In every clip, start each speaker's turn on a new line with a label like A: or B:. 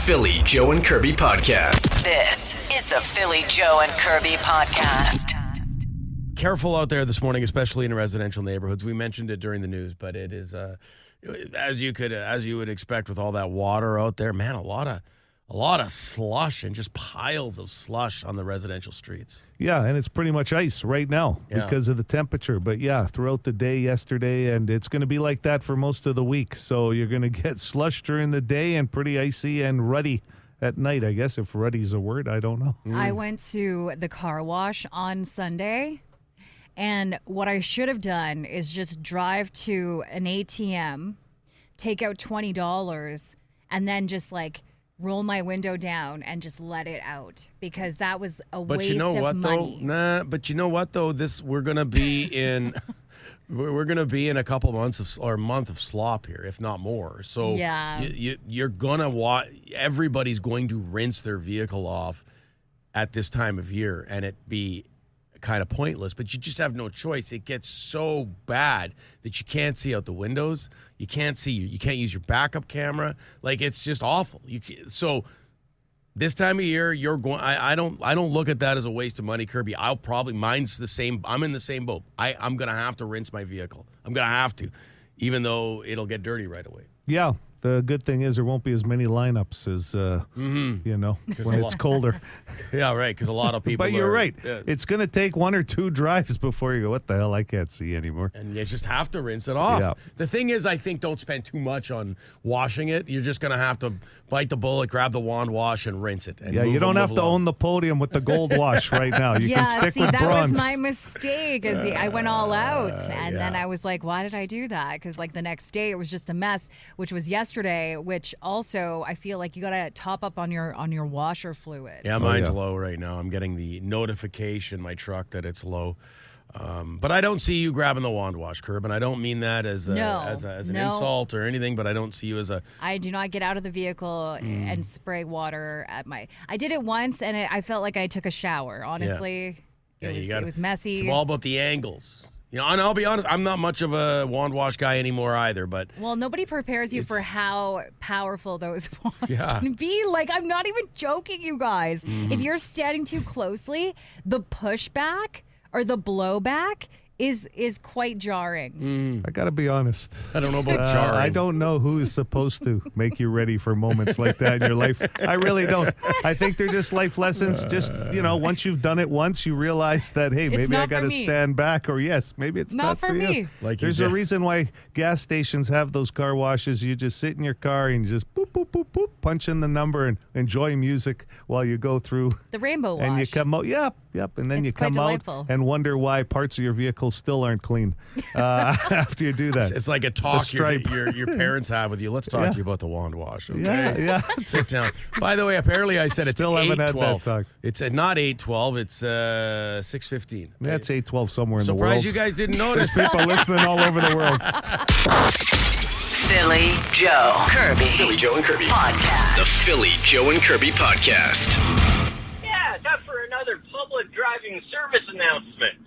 A: Philly Joe and Kirby podcast.
B: This is the Philly Joe and Kirby podcast.
C: Careful out there this morning, especially in residential neighborhoods. We mentioned it during the news, but it is as you would expect with all that water out there. Man, a lot of slush and just piles of slush on the residential streets.
D: Yeah, and it's pretty much ice right now because of the temperature. But yeah, throughout the day yesterday, and it's going to be like that for most of the week. So you're going to get slush during the day and pretty icy and ruddy at night, I guess, if ruddy's a word. I don't know.
E: I went to the car wash on Sunday, and what I should have done is just drive to an ATM, take out $20, and then just roll my window down and just let it out, because that was a waste of money.
C: But you know what though? We're gonna be in we're gonna be in a couple months or a month of slop here, if not more. So
E: yeah,
C: you're gonna everybody's going to rinse their vehicle off at this time of year, and it be kind of pointless, but you just have no choice. It gets so bad that you can't see out the windows. You can't use your backup camera. It's just awful. So this time of year, you're going. I don't look at that as a waste of money, Kirby. Mine's the same. I'm in the same boat. I'm gonna have to rinse my vehicle. I'm gonna have to, even though it'll get dirty right away.
D: Yeah. The good thing is there won't be as many lineups as, when it's colder.
C: Yeah, right, because a lot of people
D: But you're right. It's going to take one or two drives before you go, what the hell, I can't see anymore.
C: And you just have to rinse it off. Yeah. The thing is, I think don't spend too much on washing it. You're just going to have to bite the bullet, grab the wand wash, and rinse it. And
D: you don't have to own the podium with the gold wash right now. You can stick with
E: that
D: bronze.
E: Was my mistake. I went all out, and then I was like, why did I do that? Because the next day it was just a mess, which was yesterday, which also I feel like you got to top up on your washer fluid.
C: Yeah, mine's low right now. I'm getting the notification, my truck, that it's low. But I don't see you grabbing the wand wash, Curb, and I don't mean that as an insult or anything, but I don't see you as a...
E: I do not get out of the vehicle and spray water at my... I did it once, and I felt like I took a shower, honestly.
C: Yeah.
E: It was messy.
C: It's all about the angles. And I'll be honest, I'm not much of a wand wash guy anymore either, but...
E: Well, nobody prepares you for how powerful those wands can be. I'm not even joking, you guys. Mm-hmm. If you're standing too closely, the pushback or the blowback is quite jarring.
D: I got to be honest.
C: I don't know about jarring.
D: I don't know who is supposed to make you ready for moments like that in your life. I really don't. I think they're just life lessons. Just, once you've done it once, you realize that, hey, maybe I got to stand back, or yes, maybe it's not for
E: me.
D: You. There's a reason why gas stations have those car washes. You just sit in your car and you just boop, boop, boop, boop, punch in the number and enjoy music while you go through.
E: The rainbow wash.
D: And you come out, yep. And then you come out and wonder why parts of your vehicle still aren't clean after you do that.
C: It's like a talk your parents have with you. Let's talk to you about the wand wash. Okay?
D: Yeah.
C: Sit down. By the way, apparently I said it's 8:12. It's not 8:12. It's 6:15.
D: Yeah, it's 8:12 somewhere in the world.
C: Surprised you guys didn't notice.
D: There's people listening all over the world.
B: Philly Joe Kirby.
A: Philly Joe and Kirby
B: podcast.
A: The Philly Joe and Kirby podcast.
F: Time for another public driving service announcement.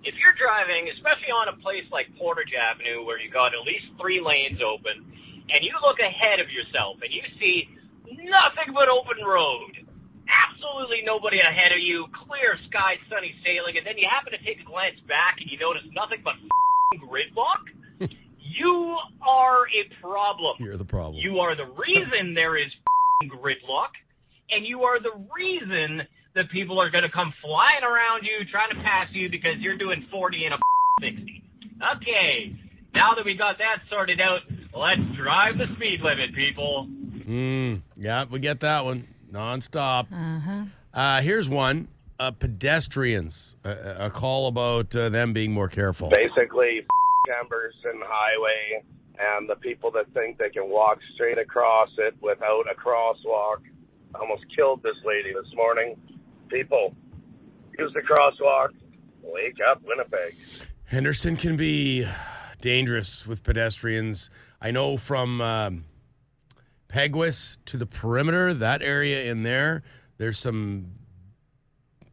F: If you're driving, especially on a place like Portage Avenue where you got at least 3 lanes open, and you look ahead of yourself and you see nothing but open road, absolutely nobody ahead of you, clear sky, sunny sailing, and then you happen to take a glance back and you notice nothing but gridlock, you are a problem.
C: You're the problem.
F: You are the reason there is gridlock, and you are the reason that people are going to come flying around you, trying to pass you because you're doing 40 and a 60. Okay, now that we got that sorted out, let's drive the speed limit, people.
C: Yeah, we get that one. Nonstop. Here's one. Pedestrians. A call about them being more careful.
G: Basically, campers in the highway and the people that think they can walk straight across it without a crosswalk. I almost killed this lady this morning. People, use the crosswalk. Wake up, Winnipeg.
C: Henderson can be dangerous with pedestrians. I know from Peguis to the perimeter, that area in there, there's some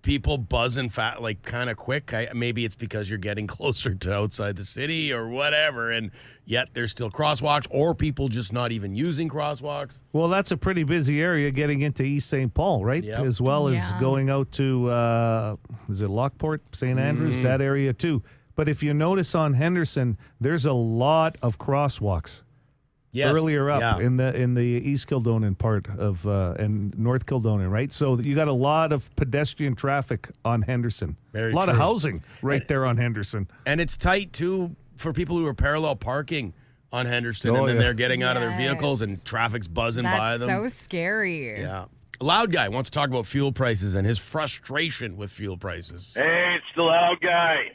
C: people buzzing fat, like kind of quick. Maybe it's because you're getting closer to outside the city or whatever, and yet there's still crosswalks, or people just not even using crosswalks.
D: Well, that's a pretty busy area getting into East St. Paul, right?
C: Yep.
D: As well as
E: Yeah.
D: going out to, is it Lockport, St. Andrews, that area too. But if you notice on Henderson, there's a lot of crosswalks.
C: Yes.
D: Earlier up
C: Yeah.
D: in the East Kildonan part of and North Kildonan, right? So you got a lot of pedestrian traffic on Henderson.
C: Very
D: a lot of
C: true.
D: housing right there on Henderson.
C: And it's tight, too, for people who are parallel parking on Henderson,
D: Oh,
C: and then
D: yeah.
C: they're getting out of their vehicles and
E: Yes.
C: traffic's buzzing by
E: That's
C: them.
E: so scary.
C: Yeah. Loud Guy wants to talk about fuel prices and his frustration with fuel prices.
H: Hey, it's the loud guy.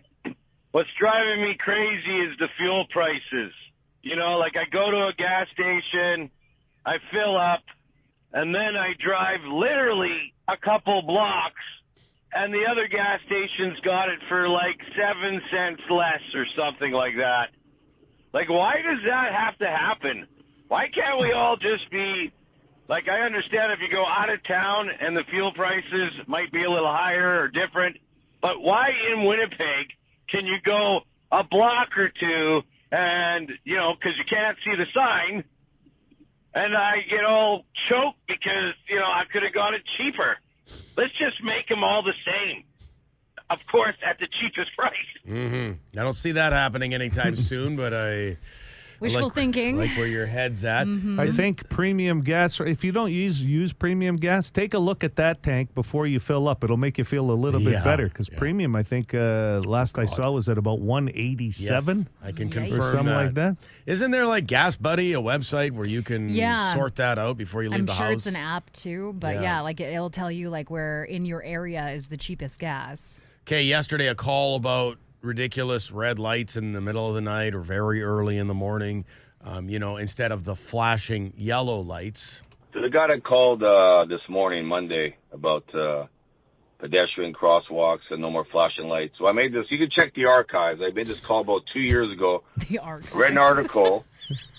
H: What's driving me crazy is the fuel prices. You know, like I go to a gas station, I fill up, and then I drive literally a couple blocks, and the other gas station's got it for like 7 cents less or something like that. Like, why does that have to happen? Why can't we all just be, like, I understand if you go out of town and the fuel prices might be a little higher or different, but why in Winnipeg can you go a block or two and, you know, because you can't see the sign, and I get all choked because, you know, I could have got it cheaper. Let's just make them all the same. Of course, at the cheapest price.
C: I don't see that happening anytime soon, but I
E: Wishful thinking.
C: like where your head's at.
D: I think premium gas, if you don't use premium gas, take a look at that tank before you fill up. It'll make you feel a little
C: Yeah,
D: bit better because
C: yeah.
D: premium, I think, last I saw was at about 187
C: Yes, I can
E: Yikes.
C: confirm
D: or something like that.
C: Isn't there like Gas Buddy, a website where you can
E: Yeah.
C: sort that out before you leave
E: I'm
C: the
E: sure
C: house?
E: it's an app too, but
C: Yeah.
E: yeah, like it'll tell you like where in your area is the cheapest gas.
C: Okay, yesterday a call about ridiculous red lights in the middle of the night or very early in the morning, you know, instead of the flashing yellow lights.
I: The guy that called this morning, Monday, about pedestrian crosswalks and no more flashing lights. So I made this. You can check the archives. I made this call about 2 years ago.
E: The archives.
I: I read an article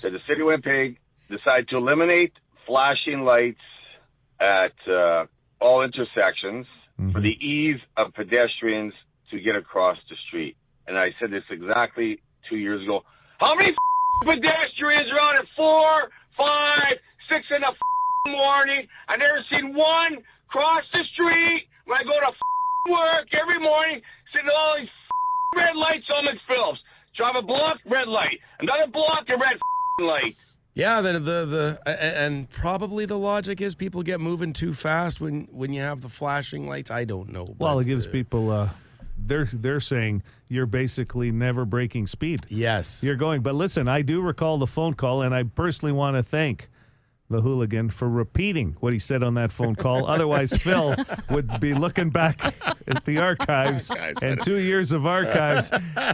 I: that the city of Winnipeg decided to eliminate flashing lights at all intersections for the ease of pedestrians to get across the street. And I said this exactly 2 years ago. How many pedestrians are on at 4, 5, 6 in the morning? I never seen one cross the street when I go to work every morning, sitting all these red lights on McPhillips. Drive a block, red light. Another block, a red light.
C: Yeah, and probably the logic is people get moving too fast when you have the flashing lights. I don't know.
D: Well,
C: but,
D: it gives people, they're saying you're basically never breaking speed.
C: Yes.
D: You're going. But listen, I do recall the phone call, and I personally want to thank the hooligan for repeating what he said on that phone call. Otherwise, Phil would be looking back at the archives and 2 years of archives.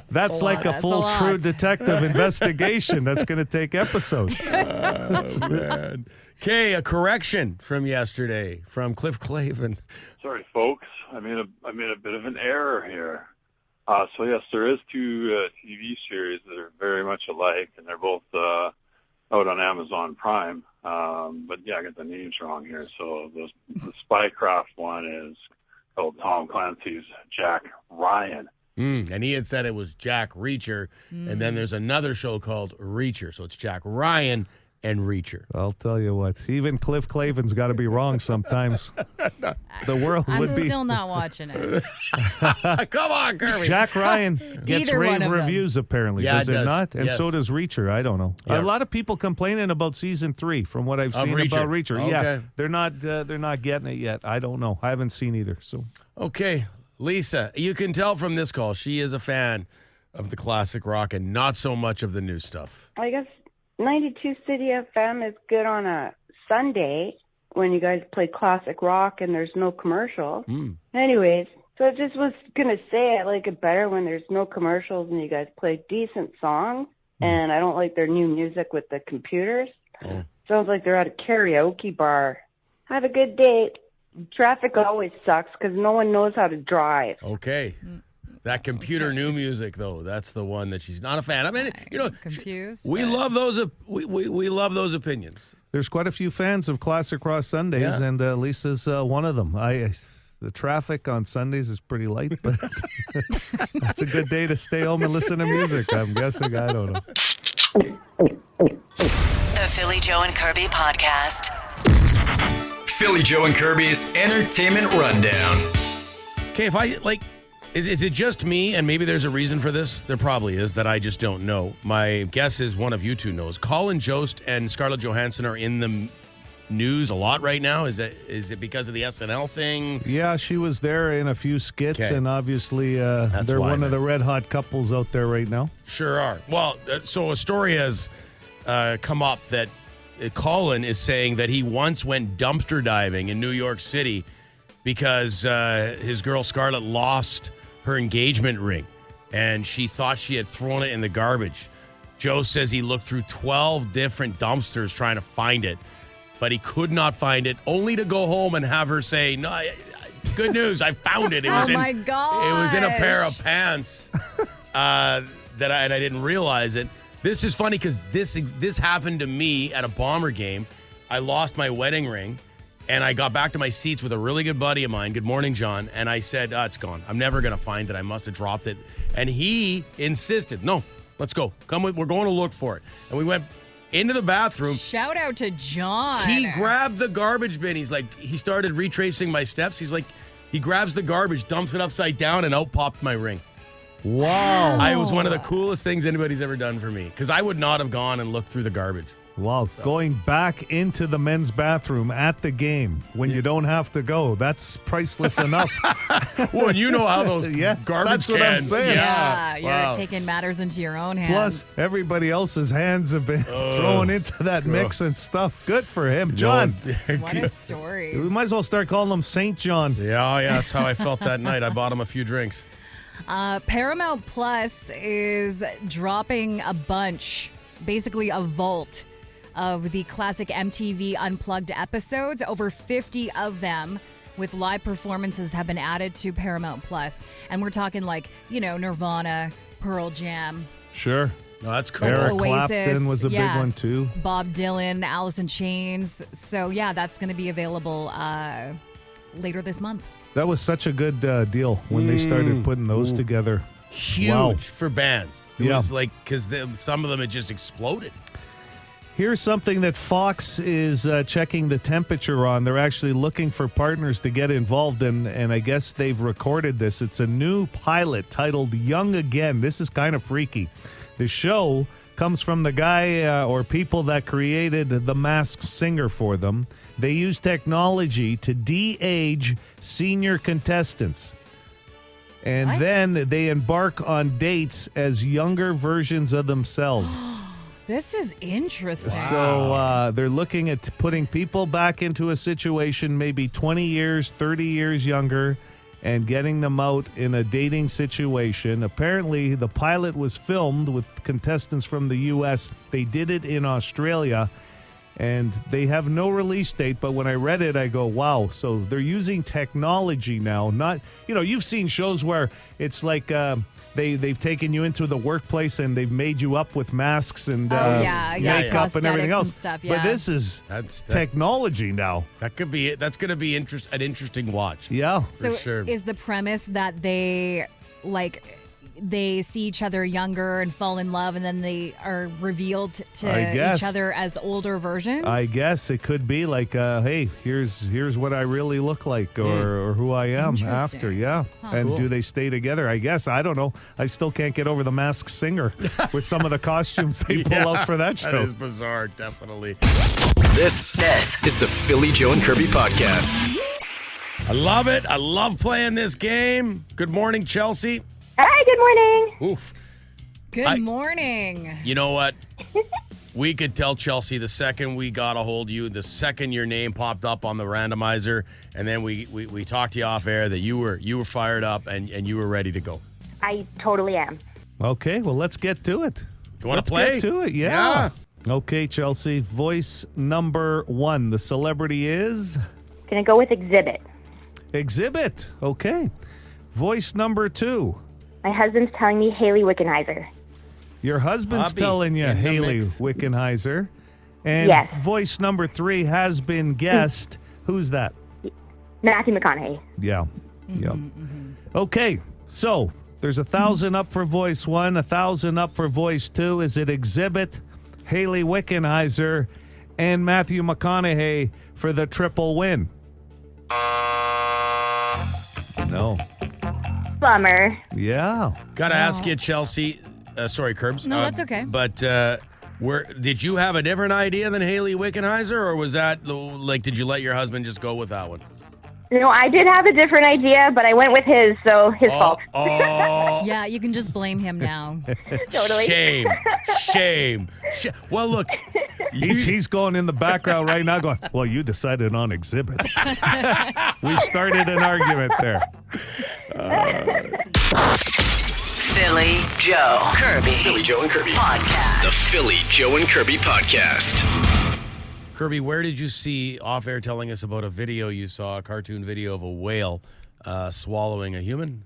D: That's
E: a
D: like
E: lot.
D: a
E: That's
D: full
E: a lot.
D: True Detective investigation. That's going to take episodes.
C: Man. Okay, a correction from yesterday from Cliff Clavin.
J: Sorry, folks. I made a bit of an error here. So yes, there is two TV series that are very much alike, and they're both out on Amazon Prime. But yeah, I got the names wrong here. So the Spycraft one is called Tom Clancy's Jack Ryan.
C: And he had said it was Jack Reacher, and then there's another show called Reacher. So it's Jack Ryan and Reacher.
D: I'll tell you what, even Cliff Clavin's got to be wrong sometimes. The world
E: I'm
D: would be.
E: still not watching it.
C: Come on, Kirby.
D: Jack Ryan gets
E: Either one
D: rave
E: of them.
D: reviews, apparently.
C: Yeah,
D: does
C: it
D: it
C: does.
D: not? And
C: Yes.
D: so does Reacher. I don't know.
C: Yeah.
D: A lot of people complaining about season 3 from what I've
C: Of
D: seen
C: Reacher.
D: about Reacher.
C: Okay.
D: Yeah, they're not getting it yet. I don't know. I haven't seen either. So
C: Okay, Lisa, you can tell from this call she is a fan of the classic rock and not so much of the new stuff.
K: I guess 92 City FM is good on a Sunday when you guys play classic rock and there's no commercials. Anyways, so I just was going to say I like it better when there's no commercials and you guys play decent songs. And I don't like their new music with the computers. Sounds like they're at a karaoke bar. Have a good day. Traffic always sucks because no one knows how to drive.
C: Okay. That computer new music, though, that's the one that she's not a fan. I mean, you know,
E: Confused.
C: we
E: but-
C: love those. We love those opinions.
D: there's quite a few fans of classic rock Sundays,
C: Yeah.
D: and Lisa's one of them. The traffic on Sundays is pretty light, but that's a good day to stay home and listen to music, I'm guessing. I don't know.
B: The Philly Joe and Kirby Podcast.
A: Philly Joe and Kirby's Entertainment Rundown.
C: Okay, if I, is it just me, and maybe there's a reason for this? There probably is, that I just don't know. My guess is one of you two knows. Colin Jost and Scarlett Johansson are in the news a lot right now. Is it because of the SNL thing?
D: Yeah, she was there in a few skits,
C: Okay.
D: and obviously they're
C: why,
D: one of the red hot couples out there right now.
C: Sure are. Well, so a story has come up that Colin is saying that he once went dumpster diving in New York City because his girl Scarlett lost her engagement ring, and she thought she had thrown it in the garbage. Joe says he looked through 12 different dumpsters trying to find it, but he could not find it, only to go home and have her say, "No, good news, I found it. It was
E: my gosh.
C: It was in a pair of pants and I didn't realize it." This is funny because this happened to me at a Bomber game. I lost my wedding ring, and I got back to my seats with a really good buddy of mine. Good morning, John. And I said, it's gone. I'm never going to find it. I must have dropped it. And he insisted, "No, let's go. Come with. We're going to look for it." And we went into the bathroom.
E: Shout out to John.
C: He grabbed the garbage bin. He started retracing my steps. He grabs the garbage, dumps it upside down, and out popped my ring.
D: Wow.
C: It was one of the coolest things anybody's ever done for me, because I would not have gone and looked through the garbage.
D: Wow, going back into the men's bathroom at the game when you don't have to go, that's priceless enough.
C: Well, and you know how those
D: Yes,
C: garbage
D: that's what I'm
C: cans.
D: saying.
E: Yeah, you're
C: Wow.
E: taking matters into your own hands.
D: Plus, everybody else's hands have been thrown into that mix and stuff. Good for him. John,
E: What a story.
D: we might as well start calling him Saint John.
C: Yeah, that's how I felt that night. I bought him a few drinks.
E: Paramount Plus is dropping a bunch, basically a vault of the classic MTV Unplugged episodes. Over 50 of them with live performances have been added to Paramount Plus. And we're talking Nirvana, Pearl Jam,
D: Sure.
C: No, that's cool.
D: Eric
E: Oasis,
D: Clapton was a big one, too.
E: Bob Dylan, Alice in Chains. So, yeah, that's going to be available later this month.
D: That was such a good deal when they started putting those together.
C: Huge
D: Wow.
C: for bands. It
D: Yeah.
C: was because some of them had just exploded.
D: Here's something that Fox is checking the temperature on. They're actually looking for partners to get involved in, and I guess they've recorded this. It's a new pilot titled Young Again. This is kind of freaky. The show comes from the guy or people that created The Masked Singer for them. They use technology to de-age senior contestants. And
E: What?
D: then they embark on dates as younger versions of themselves.
E: This is interesting.
D: So they're looking at putting people back into a situation maybe 20 years, 30 years younger, and getting them out in a dating situation. Apparently, the pilot was filmed with contestants from the U.S. They did it in Australia, and they have no release date. But when I read it, I go, wow. So they're using technology now. Not, you've seen shows where it's like they've taken you into the workplace and they've made you up with masks and makeup and everything
E: prosthetics
D: else.
E: and stuff,
D: But
E: yeah.
D: this is technology now.
C: That's going to be an interesting watch.
D: Yeah.
E: So
C: sure.
E: is the premise that they see each other younger and fall in love, and then they are revealed to
D: I guess.
E: each other as older versions?
D: I guess it could be like, hey, here's what I really look like, or who I am
E: Interesting.
D: after, yeah. And
C: Cool.
D: do they stay together? I guess. I don't know. I still can't get over the Masked Singer with some of the costumes they pull out for that show.
C: That is bizarre, definitely.
A: This is the Philly Joe and Kirby Podcast.
C: I love it. I love playing this game. Good morning, Chelsea.
L: Hi, good morning.
C: Oof.
E: Good morning.
C: You know what? We could tell Chelsea the second we got a hold of you, the second your name popped up on the randomizer, and then we talked to you off air that you were fired up and you were ready to go.
L: I totally am.
D: Okay, well, let's get to it.
C: You want
D: Let's
C: to play?
D: get to it, yeah. Okay, Chelsea, voice number 1. The celebrity is?
L: Gonna go with Exhibit.
D: Exhibit. Okay. Voice number 2.
L: My husband's telling me Haley Wickenheiser.
D: Your husband's
C: Bobby
D: telling you
C: in the
D: Haley
C: mix.
D: Wickenheiser. And
L: Yes.
D: voice number 3 has been guessed. Who's that?
L: Matthew McConaughey.
D: Yeah. Yep. Okay, so there's 1,000 up for voice 1, 1,000 up for voice 2. Is it Exhibit, Haley Wickenheiser, and Matthew McConaughey for the triple win? No.
L: Bummer.
D: Yeah.
C: Gotta ask you, Chelsea. Sorry, Curbs.
E: No, that's okay.
C: But did you have a different idea than Haley Wickenheiser, or was that like, did you let your husband just go with that one?
L: No, I did have a different idea, but I went with his, so his fault.
C: Oh,
E: Yeah, you can just blame him now.
L: Totally.
C: shame. Well, look,
D: He's going in the background right now going, well, you decided on Exhibit. We've started an argument there.
B: Philly Joe Kirby.
A: Philly Joe and Kirby.
B: Podcast.
A: The Philly Joe and Kirby Podcast.
C: Kirby, where did you see off-air telling us about a video you saw, a cartoon video of a whale swallowing a human?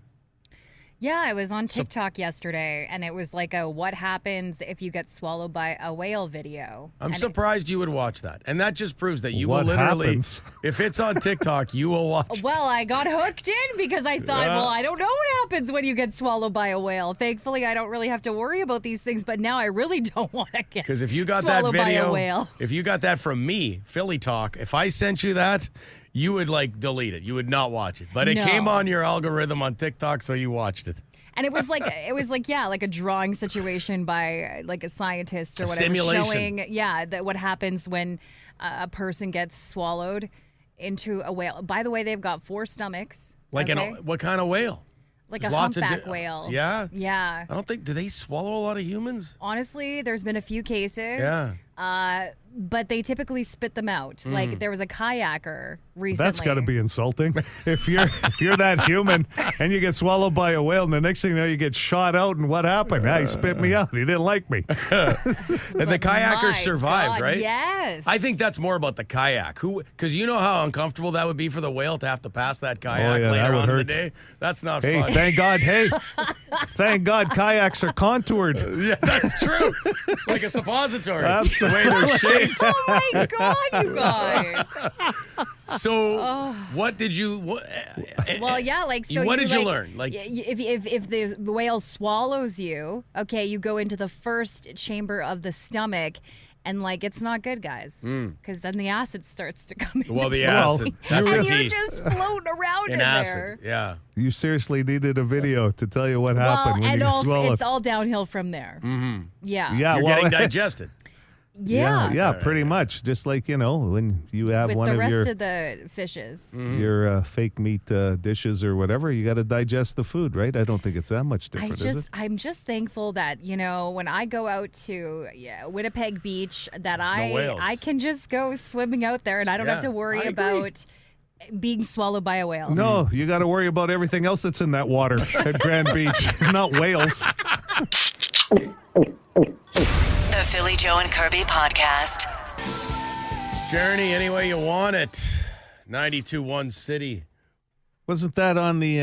E: Yeah, I was on TikTok yesterday, and it was like a what happens if you get swallowed by a whale video.
C: I'm
E: And
C: surprised you would watch that. And that just proves that you will
D: What
C: literally,
D: happens?
C: if it's on TikTok, you will watch.
E: Well, I got hooked in because I thought, well, I don't know what happens when you get swallowed by a whale. Thankfully, I don't really have to worry about these things, but now I really don't want to get
C: Because if you got that
E: swallowed by a
C: video,
E: whale.
C: if you got that from me, Philly Talk, if I sent you that, you would like delete it. You would not watch it. But it
E: No.
C: came on your algorithm on TikTok, so you watched it.
E: And it was like like a drawing situation by like a scientist or
C: A
E: whatever,
C: simulation.
E: showing that what happens when a person gets swallowed into a whale. By the way, they've got 4 stomachs.
C: Like
E: okay?
C: what kind of whale?
E: Like
C: There's
E: a
C: lots of
E: humpback whale.
C: Yeah?
E: Yeah.
C: I don't think, do they swallow a lot of humans?
E: Honestly, there's been a few cases.
C: Yeah.
E: But they typically spit them out. Like there was a kayaker recently.
D: That's got to be insulting. If you're that human and you get swallowed by a whale, and the next thing you know, you get shot out, and what happened? He spit me out. He didn't like me.
C: And the kayakers
E: My
C: survived,
E: God,
C: right?
E: Yes.
C: I think that's more about the kayak. Because you know how uncomfortable that would be for the whale to have to pass that kayak
D: yeah, that
C: later
D: would
C: on in the
D: hurt.
C: day. That's not
D: Hey,
C: fun.
D: thank God. Hey, thank God kayaks are contoured.
C: Yeah, that's true. It's like a suppository.
D: Absolutely.
C: The way they're shaped.
E: Oh my God, you guys.
C: So, what did you?
E: Well, yeah, like so.
C: What did you
E: like,
C: learn? Like,
E: if the whale swallows you, okay, you go into the first chamber of the stomach, and like it's not good, guys, because then the acid starts to come into
C: well, the
E: play.
C: acid. That's the
E: and
C: key.
E: you're just floating around in
C: acid.
E: there.
C: Yeah.
D: You seriously needed a video to tell you what
E: Well,
D: happened when
E: and
D: you get swallowed.
E: it's all downhill from there.
C: Mm-hmm.
E: Yeah.
D: Yeah,
C: You're
D: well,
C: getting digested.
E: Yeah.
D: yeah, pretty much. Just like, when you have
E: With
D: one
E: the
D: of
E: rest of the fishes.
D: your fake meat dishes or whatever, you got to digest the food, right? I don't think it's that much different, is it?
E: I'm just thankful that, when I go out to Winnipeg Beach, that
C: no whales.
E: I can just go swimming out there and I don't have to worry
C: I agree.
E: about being swallowed by a whale.
D: No, you got to worry about everything else that's in that water at Grand Beach, not whales.
B: The Philly Joe and Kirby Podcast.
C: Journey any way you want it. 92.1 City.
D: Wasn't that on the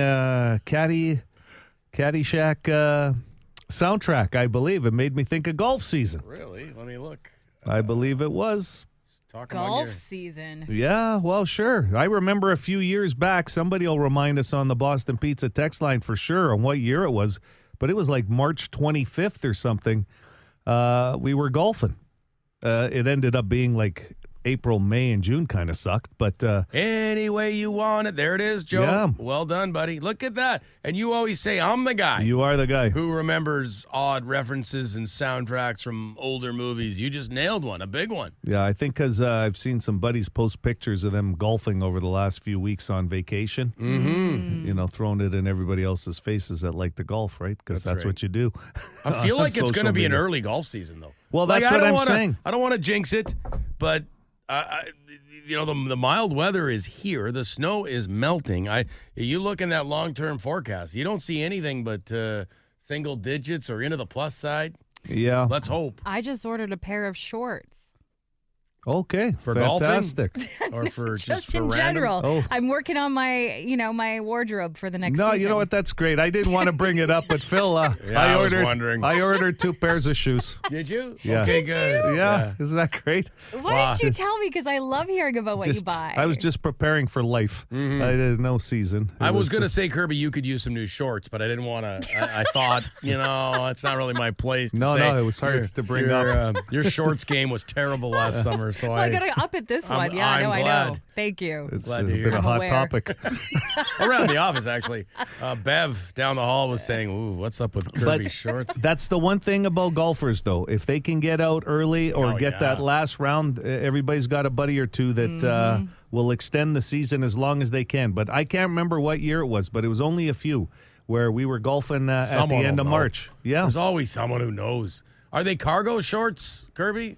D: Caddyshack soundtrack, I believe? It made me think of golf season.
C: Really? Let me look.
D: I believe it was.
C: Talk among
E: Golf
C: your-
E: season.
D: Yeah, well, sure. I remember a few years back, somebody will remind us on the Boston Pizza text line for sure on what year it was, but it was like March 25th or something. We were golfing. It ended up being like April, May, and June kind of sucked, but
C: Any way you want it. There it is, Joe.
D: Yeah.
C: Well done, buddy. Look at that. And you always say, I'm the guy
D: you are the guy.
C: who remembers odd references and soundtracks from older movies. You just nailed one, a big one.
D: Yeah, I think because I've seen some buddies post pictures of them golfing over the last few weeks on vacation.
C: Mm-hmm.
D: Throwing it in everybody else's faces that like to golf, right? Because
C: That's
D: that's
C: right.
D: what you do.
C: I feel
D: on
C: like it's going to
D: social
C: be an
D: media.
C: early golf season, though.
D: Well,
C: Like,
D: that's
C: I
D: what
C: don't
D: I'm
C: wanna-
D: saying.
C: I don't want to jinx it, but the mild weather is here. The snow is melting. You look in that long-term forecast, you don't see anything but single digits or into the plus side.
D: Yeah.
C: Let's hope.
E: I just ordered a pair of shorts.
D: Okay,
C: For
D: fantastic.
C: golfing? Or for
E: Just
C: for
E: in
C: random?
E: general.
D: Oh.
E: I'm working on my, my wardrobe for the next
D: No,
E: season.
D: you know what? That's great. I didn't want to bring it up, but Phil,
C: I was wondering.
D: I ordered 2 pairs of shoes.
C: Did you?
D: Yeah.
C: Okay,
E: Did
C: good.
E: you?
D: Yeah, isn't that great?
E: Why didn't you tell me? Because I love hearing about what you buy.
D: I was just preparing for life. I did no season.
C: I was going to say, Kirby, you could use some new shorts, but I didn't want to. I thought, it's not really my place to
D: No,
C: say.
D: no, it was hard to bring up.
C: Your shorts game was terrible last summer, so
E: I got to up it this one. Yeah,
C: I'm
E: I
C: glad.
E: know. Thank you.
D: It's
C: Glad to
D: been
C: hear.
D: a
E: I'm
D: hot
E: aware.
D: topic.
C: Around the office, actually. Bev down the hall was saying, ooh, what's up with Kirby shorts?
D: That's the one thing about golfers, though. If they can get out early or get that last round, everybody's got a buddy or two that will extend the season as long as they can. But I can't remember what year it was, but it was only a few where we were golfing at the
C: Someone
D: end
C: will
D: of
C: know.
D: March. Yeah.
C: There's always someone who knows. Are they cargo shorts, Kirby?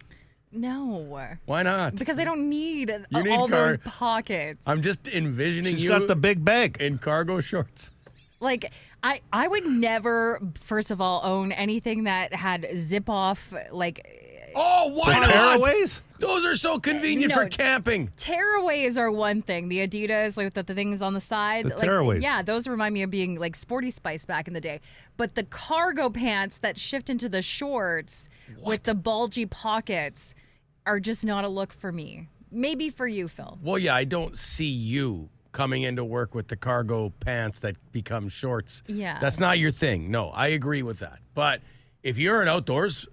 E: No.
C: Why not?
E: Because I don't need
C: You need
E: all those pockets.
C: I'm just envisioning
D: She's
C: you
D: got the big bag.
C: in cargo shorts.
E: Like, I would never, first of all, own anything that had zip off,
C: Oh, why not?
D: Tearaways?
C: Those are so convenient
E: No.
C: for camping.
E: tearaways are one thing. The Adidas, like the things on the side.
D: The tearaways.
E: Yeah, those remind me of being like Sporty Spice back in the day. But the cargo pants that shift into the shorts with the bulgy pockets are just not a look for me. Maybe for you, Phil.
C: Well, yeah, I don't see you coming into work with the cargo pants that become shorts.
E: Yeah.
C: That's not your thing. No, I agree with that. But if you're an outdoors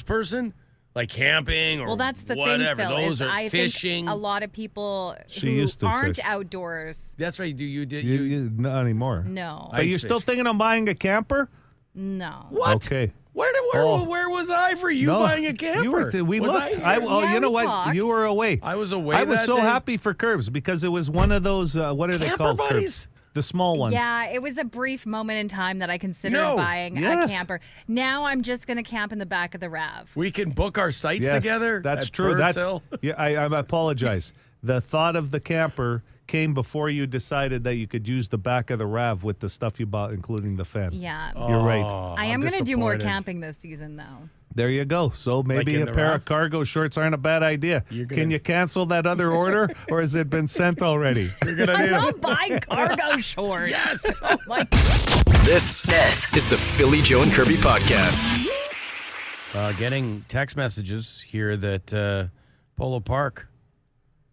C: person, like camping or
E: Well, that's the
C: whatever,
E: thing, Phil.
C: those
E: Is
C: are
E: I
C: fishing.
E: think a lot of people
D: She
E: who
D: used to
E: aren't
D: fish.
E: outdoors.
C: That's right.
D: Not anymore.
E: No.
D: But you're still thinking of buying a camper?
E: No.
C: What?
D: Okay.
C: Where was I for you
D: No,
C: buying a camper?
D: You were we
C: Was
D: looked.
C: I here?
E: Yeah,
D: you know
E: we
D: what?
E: talked.
D: You were away.
C: I was away.
D: I was
C: that
D: so
C: day.
D: happy for Curbs because it was one of those. What are they
C: Camper
D: called?
C: buddies?
D: Curbs? The small ones.
E: Yeah, it was a brief moment in time that I considered
C: No.
E: buying
D: Yes.
E: a camper. Now I'm just going to camp in the back of the RAV.
C: We can book our sites
D: Yes,
C: together.
D: That's
C: at
D: true.
C: Birds Hill.
D: Yeah, I apologize. The thought of the camper came before you decided that you could use the back of the RAV with the stuff you bought, including the fan.
E: Yeah.
D: You're right.
E: I am
C: I'm
E: going to do more
C: disappointed.
E: camping this season, though.
D: There you go. So maybe
C: in
D: a
C: the
D: pair
C: RAV?
D: of cargo shorts aren't a bad idea.
C: You're gonna-
D: Can you cancel that other order, or has it been sent already?
C: You're gonna
E: I'm
C: need
E: not buying cargo shorts.
C: Yes.
E: Oh my
A: This is the Philly Joe and Kirby podcast.
C: Getting text messages here that Polo Park,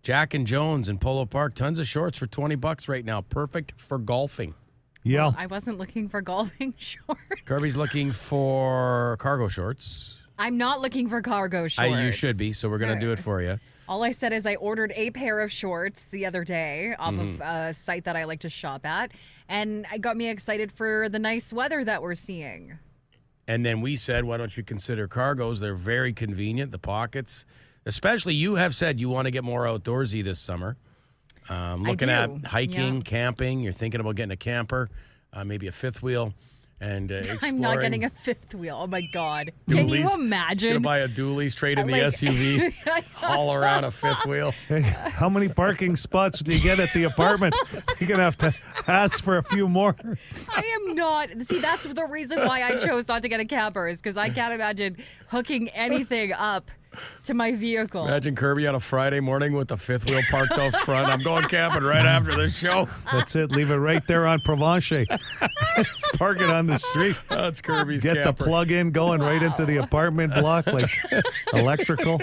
C: Jack and Jones in Polo Park, tons of shorts for $20 right now. Perfect for golfing.
D: Yeah.
E: I wasn't looking for golfing shorts.
C: Kirby's looking for cargo shorts.
E: I'm not looking for cargo shorts.
C: You should be, so we're going to do it for you.
E: All I said is I ordered a pair of shorts the other day off of a site that I like to shop at, and it got me excited for the nice weather that we're seeing.
C: And then we said, why don't you consider cargos? They're very convenient, the pockets. Especially you have said you want to get more outdoorsy this summer. Looking
E: do,
C: at hiking,
E: yeah.
C: camping. You're thinking about getting a camper, maybe a fifth wheel, and exploring.
E: I'm not getting a fifth wheel. Oh my God. Can you
C: Dualies.
E: imagine?
C: Gonna buy a dualies, trade in the
E: Like-
C: SUV, haul around a fifth wheel.
D: Hey, how many parking spots do you get at the apartment? You're going to have to ask for a few more.
E: I am not. See, that's the reason why I chose not to get a camper is because I can't imagine hooking anything up to my vehicle.
C: Imagine Kirby on a Friday morning with the fifth wheel parked out front. I'm going camping right after this show.
D: That's it. Leave it right there on Provencher. Just park it on the street.
C: That's Kirby's
D: Get
C: camper.
D: the plug-in going right into the apartment block, like electrical.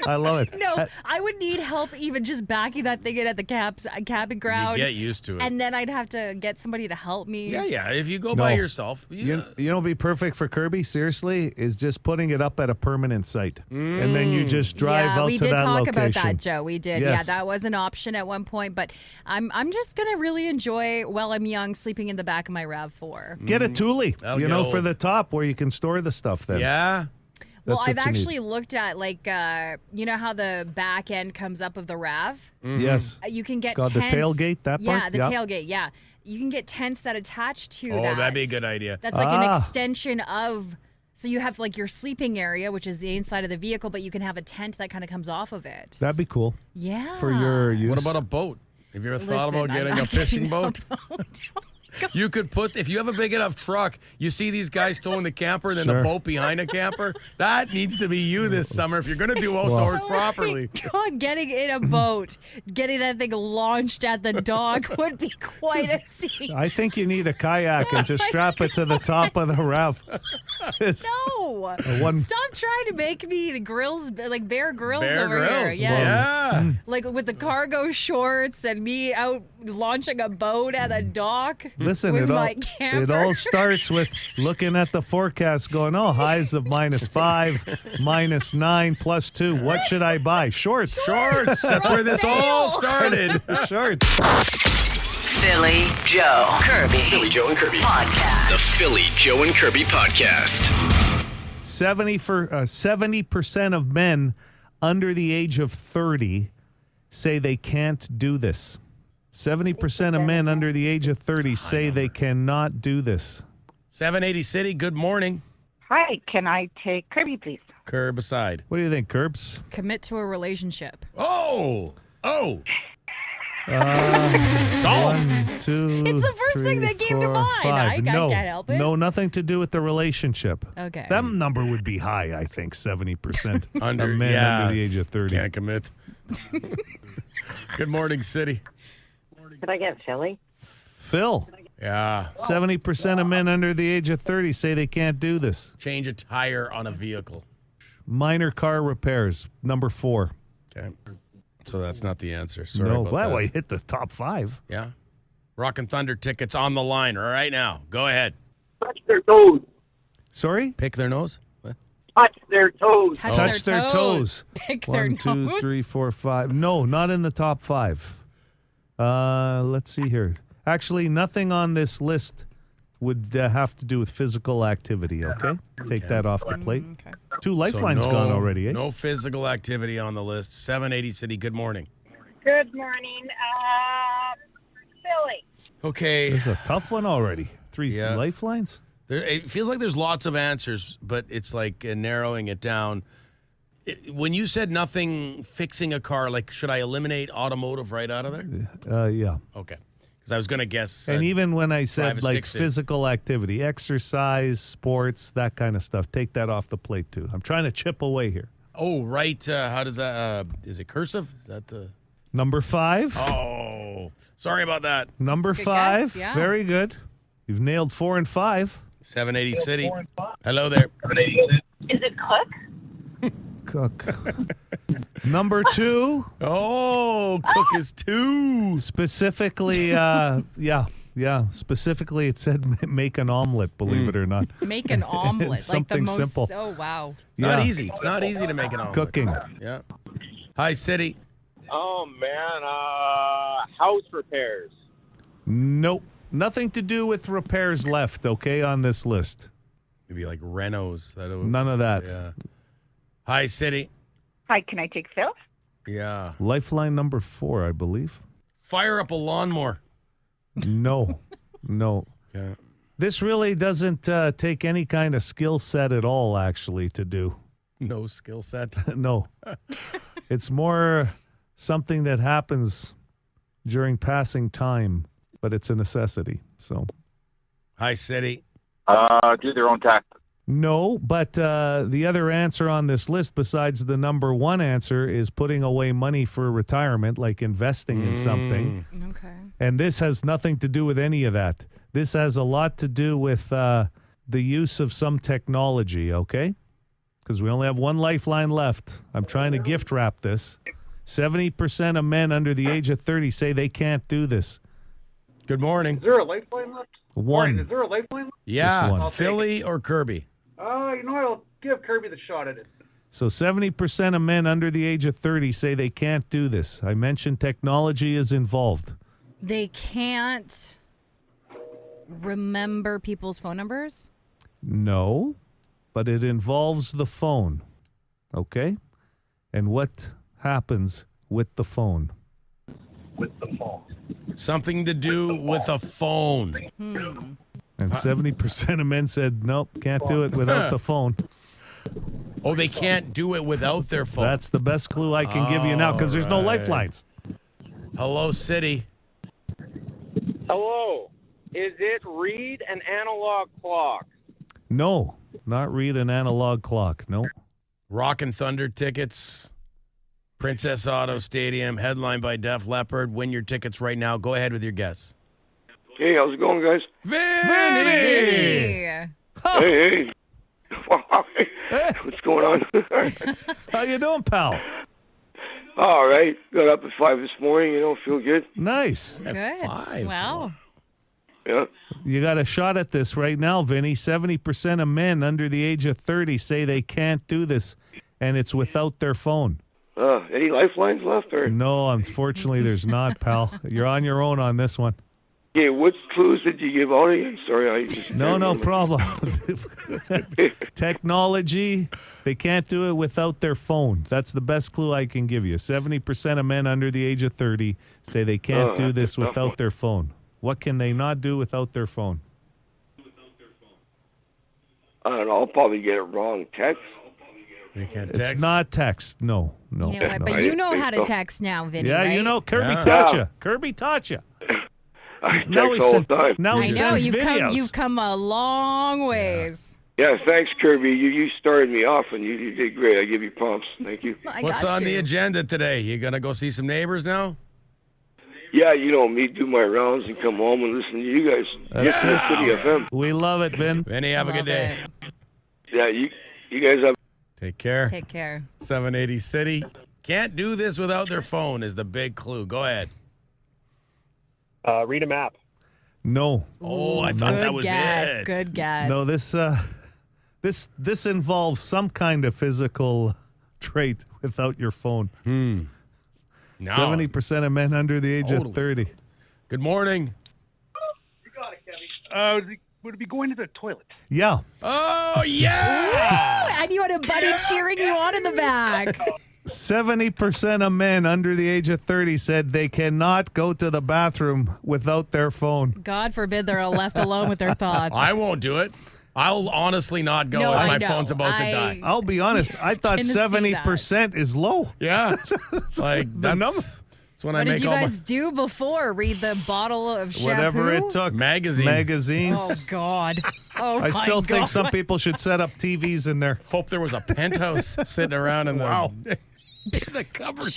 D: I love it.
E: No, I would need help even just backing that thing in at the camping ground.
C: You get used to it.
E: And then I'd have to get somebody to help me.
C: Yeah. If you go by yourself,
D: You know, what'd be perfect for Kirby, seriously, is just putting it up at a permanent site. And then you just drive
E: yeah,
D: out
E: we
D: to
E: did
D: that
E: talk
D: location.
E: about that, Joe. We did.
D: Yes.
E: Yeah, that was an option at one point. But I'm just gonna really enjoy while I'm young sleeping in the back of my RAV4.
D: Get a Thule,
C: That'll
D: you
C: get
D: know,
C: old.
D: for the top where you can store the stuff then.
C: Yeah.
E: Well,
D: That's
E: I've
D: what you need.
E: actually looked at you know how the back end comes up of the RAV.
D: Yes.
E: You can get
D: Called the
E: tents.
D: tailgate, that
E: Yeah,
D: part?
E: the
D: Yep.
E: tailgate. Yeah, you can get tents that attach to
C: Oh,
E: that.
C: that'd be a good idea.
E: That's like an extension of. So you have like your sleeping area, which is the inside of the vehicle, but you can have a tent that kind of comes off of it.
D: That'd be cool.
E: Yeah.
D: For your use.
C: What about a boat? Have you ever thought
E: Listen,
C: about
E: I'm
C: getting
E: not
C: a fishing
E: getting
C: boat? You could put, if you have a big enough truck, you see these guys towing the camper and then the boat behind a camper. That needs to be you this summer if you're going to do outdoors properly.
E: God, getting in a boat, getting that thing launched at the dock would be quite a scene.
D: I think you need a kayak and just strap it to the top of the raft.
E: No.
D: Stop
E: trying to make me the grills, like Bear Grylls
C: Bear
E: over
C: Grylls.
E: here.
C: Yeah.
E: Like with the cargo shorts and me out launching a boat at a dock.
D: Listen,
E: with
D: it
E: my camper.
D: it all starts with looking at the forecast going, highs of -5, -9, +2. What should I buy? Shorts.
C: Shorts. That's where this all started.
D: Shorts.
B: Philly Joe Kirby.
A: Philly Joe and Kirby
B: Podcast.
A: The Philly Joe and Kirby Podcast.
D: 70% of men under the age of 30 say they can't do this. 70% of men under the age of 30 say they cannot do this.
C: 780 City, good morning.
M: Hi, can I take Kirby, please?
C: Curb aside.
D: What do you think, Curbs?
E: Commit to a relationship.
C: Oh!
D: Salt. 1, 2,
E: It's the first thing that came to mind.
D: 5.
E: I can't help it.
D: No, nothing to do with the relationship.
E: Okay.
D: That number would be high, I think, 70%
C: Under
D: of men under the age of 30.
C: Can't commit. Good morning, City.
M: Could I get Philly?
D: Phil.
C: Yeah.
D: 70% of men under the age of 30 say they can't do this.
C: Change a tire on a vehicle.
D: Minor car repairs, number 4.
C: Okay. So that's not the answer. Sorry
D: No,
C: about
D: well,
C: that.
D: I hit the top 5.
C: Yeah. Rock and Thunder tickets on the line right now. Go ahead.
F: Touch their toes.
D: Sorry?
C: Pick their nose? What?
F: Touch their toes.
D: Touch their toes.
E: Pick their
D: 1, 2,
E: nose.
D: 3, 4, 5. No, not in the top 5. Let's see here. Actually, nothing on this list would have to do with physical activity, okay? Take that off the plate.
E: Okay.
D: 2 lifelines gone already, eh?
C: No physical activity on the list. 780 City, good morning.
L: Good morning. Philly.
C: Okay.
D: This is a tough one already. 3 lifelines?
C: It feels like there's lots of answers, but it's like narrowing it down. When you said nothing fixing a car, like should I eliminate automotive right out of there?
D: Yeah.
C: Okay. Because I was going to guess.
D: And even when I said
C: drive a
D: like
C: stick shift.
D: physical activity, exercise, sports, that kind of stuff, take that off the plate too. I'm trying to chip away here.
C: Oh, right. How does that, is it cursive? Is that the...
D: Number 5.
C: Oh, sorry about that.
D: Number
E: Good
D: 5.
E: guess, yeah.
D: Very good. You've nailed 4 and 5.
C: 780 City. Hello there.
L: Is it Cook?
D: Cook. Number 2.
C: Oh, Cook is 2.
D: Specifically, yeah. Specifically, it said make an omelet, believe it or not.
E: Make an omelet.
D: Something
E: like the most,
D: simple.
E: Oh, wow.
C: It's not easy. It's not easy to make an omelet.
D: Cooking.
C: Yeah. Hi, City.
F: Oh, man. House repairs.
D: Nope. Nothing to do with repairs left, okay, on this list.
C: Maybe like Renos.
D: None of that.
C: Yeah. Hi, City.
M: Hi, can I take Phil?
C: Yeah.
D: Lifeline number 4, I believe.
C: Fire up a lawnmower.
D: No.
C: Yeah.
D: This really doesn't take any kind of skill set at all, actually, to do.
C: No skill set.
D: No. It's more something that happens during passing time, but it's a necessity. So,
C: Hi, City.
F: Do their own tax.
D: no, but the other answer on this list, besides the number 1 answer, is putting away money for retirement, like investing in something.
E: Okay.
D: And this has nothing to do with any of that. This has a lot to do with the use of some technology, okay? Because we only have 1 lifeline left. I'm trying to gift wrap this. 70% of men under the age of 30 say they can't do this.
C: Good morning.
F: Is there a lifeline left?
D: 1.
F: Is there a lifeline left?
C: Yeah.
D: Just one.
C: Philly or Kirby?
F: You know what? I'll give Kirby the shot at it.
D: So 70% of men under the age of 30 say they can't do this. I mentioned technology is involved.
E: They can't remember people's phone numbers?
D: No, but it involves the phone. Okay? And what happens with the phone?
F: With the phone.
C: Something to do with a phone.
D: And 70% of men said, nope, can't do it without the phone.
C: Oh, they can't do it without their phone.
D: That's the best clue I can give you now because there's no
C: All right.
D: lifelines.
C: Hello, City.
F: Hello.
N: Is it read an analog clock?
D: No, not read an analog clock. No.
C: Rock and Thunder tickets, Princess Auto Stadium, headlined by Def Leppard. Win your tickets right now. Go ahead with your guess.
O: Hey, how's it going, guys?
C: Vinny!
O: Hey. What's going on?
D: How you doing, pal?
O: All right. Got up at 5 this morning. Feel good.
D: Nice.
E: Good. Wow.
O: Yeah.
D: You got a shot at this right now, Vinny. 70% of men under the age of 30 say they can't do this, and it's without their phone.
O: Any lifelines left? Or?
D: No, unfortunately, there's not, pal. You're on your own on this one.
O: Yeah, what clues did you give out again? Sorry, I just
D: No problem. Technology, they can't do it without their phone. That's the best clue I can give you. 70% of men under the age of 30 say they can't do this without their phone. What can they not do without their phone?
O: I don't know. I'll probably get it wrong. Text?
C: You can't text?
D: It's not text. No.
E: You know what? But you know how to text now, Vinny,
D: Yeah,
E: right?
D: you know. Kirby taught you. Kirby taught you.
O: I text all the time.
D: Now he sends videos.
E: You've come a long ways.
O: Yeah, thanks, Kirby. You started me off, and you did great. I give you prompts. Thank you.
C: What's on the agenda today? You going to go see some neighbors now?
O: Yeah, me do my rounds and come home and listen to you guys.
D: That's
O: City FM.
D: We love it, Vin.
C: Vinny, have a good day.
O: Yeah, you guys have.
C: Take care.
E: Take care.
C: 780 City. Can't do this without their phone is the big clue. Go ahead.
N: Read a map.
D: No.
C: Oh, I thought that was it.
E: Good guess.
D: No, this involves some kind of physical trait without your phone.
C: No.
D: 70% of men under the age of 30.
C: Good morning.
P: You got it, Kevin. Would it be going to the toilet?
D: Yeah.
C: Oh, yeah!
E: And you had a buddy cheering you on in the back.
D: 70% of men under the age of 30 said they cannot go to the bathroom without their phone.
E: God forbid they're left alone with their thoughts.
C: I won't do it. I'll honestly not go if my phone's about to die.
D: I'll be honest. I thought 70% is low.
C: Yeah. Like,
D: the number.
C: That's when
E: What
C: I make
E: did you
C: all
E: guys do before? Read the bottle of shampoo?
D: Whatever it took. Magazines.
E: Oh, God. Oh,
D: I still
E: my
D: think
E: God.
D: some people should set up TVs in there.
C: Hope there was a penthouse sitting around in the, in the cupboard.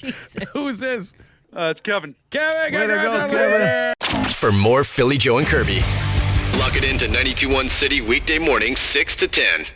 C: Who's this?
P: It's Kevin.
C: Kevin,
D: Way to go, Kevin.
A: For more Philly, Joe, and Kirby, log it into 92.1 City weekday mornings 6 to 10.